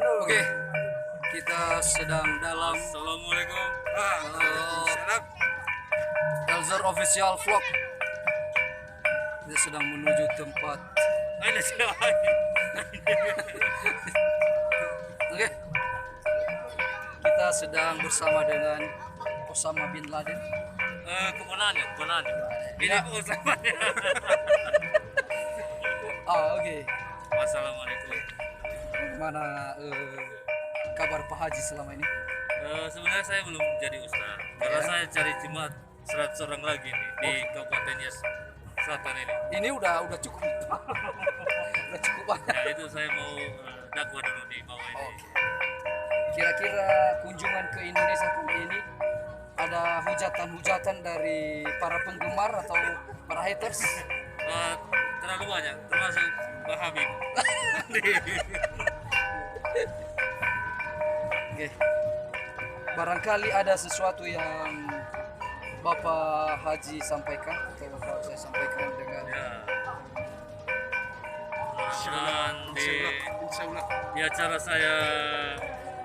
Oke, kita sedang dalam Assalamualaikum. Elzer Official Vlog. Kita sedang menuju tempat. Ada siapa? Oke, kita sedang bersama dengan Osama bin Laden. Kemana nih? Ini Ya. usamanya. Oke. Assalamualaikum. Gimana kabar Pak Haji selama ini? Sebenarnya saya belum jadi ustaz karena Ya. saya cari jemaat 100 orang lagi nih di Kabupaten Nias Selatan ini. Ini udah cukup. Udah cukup banyak. Ya itu saya mau dakwah dulu di bawah ini. Oke. Kira-kira kunjungan ke Indonesia kali ini ada hujatan-hujatan dari para penggemar atau para haters? Terlalu banyak, termasuk Pak Habib. Oke. Barangkali ada sesuatu yang Bapak Haji sampaikan atau Bapak saya sampaikan dengan Ya. Mudah-mudahan di acara saya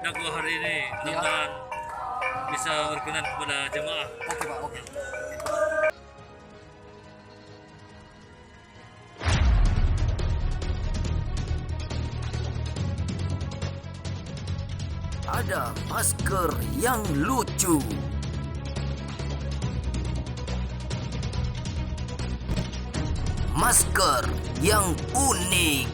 dakwah hari ini, mudah-mudahan bisa berkenan kepada jemaah. Oke Pak, oke. Ada masker yang lucu. Masker yang unik.